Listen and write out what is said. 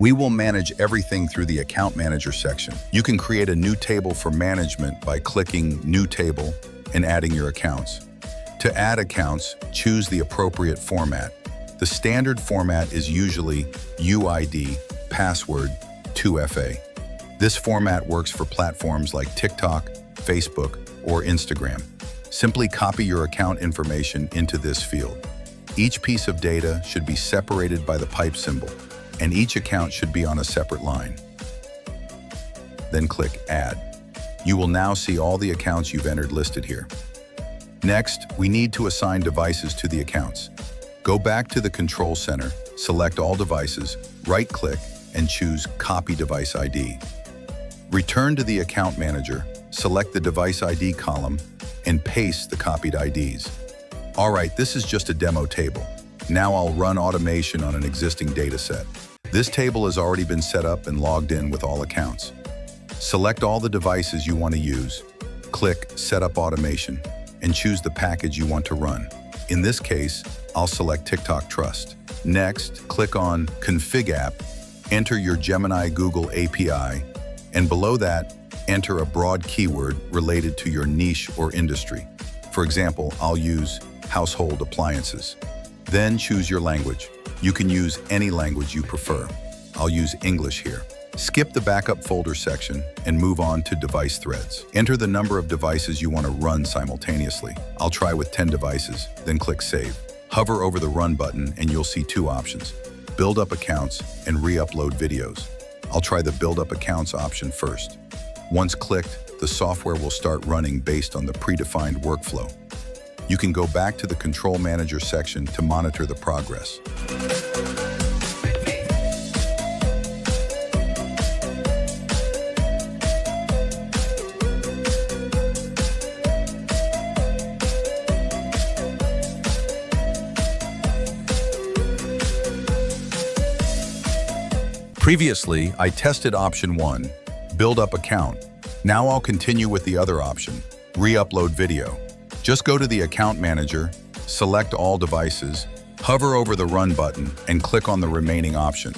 We will manage everything through the Account Manager section. You can create a new table for management by clicking New Table and adding your accounts. To add accounts, choose the appropriate format. The standard format is usually UID, password, 2FA. This format works for platforms like TikTok, Facebook, or Instagram. Simply copy your account information into this field. Each piece of data should be separated by the pipe symbol, and each account should be on a separate line. Then click Add. You will now see all the accounts you've entered listed here. Next, we need to assign devices to the accounts. Go back to the Control Center, select all devices, right-click, and choose Copy Device ID. Return to the Account Manager, select the Device ID column, and paste the copied IDs. All right, this is just a demo table. Now I'll run automation on an existing data set. This table has already been set up and logged in with all accounts. Select all the devices you want to use, click Set Up Automation, and choose the package you want to run. In this case, I'll select TikTok Trust. Next, click on Config App, enter your Gemini Google API, and below that, enter a broad keyword related to your niche or industry. For example, I'll use household appliances. Then choose your language. You can use any language you prefer. I'll use English here. Skip the backup folder section and move on to device threads. Enter the number of devices you want to run simultaneously. I'll try with 10 devices, then click Save. Hover over the Run button and you'll see two options: Build Up Accounts and Re-upload Videos. I'll try the Build Up Accounts option first. Once clicked, the software will start running based on the predefined workflow. You can go back to the Control Manager section to monitor the progress. Previously, I tested option 1, Build Up Account. Now I'll continue with the other option, Re-upload Video. Just go to the Account Manager, select all devices, hover over the Run button, and click on the remaining option.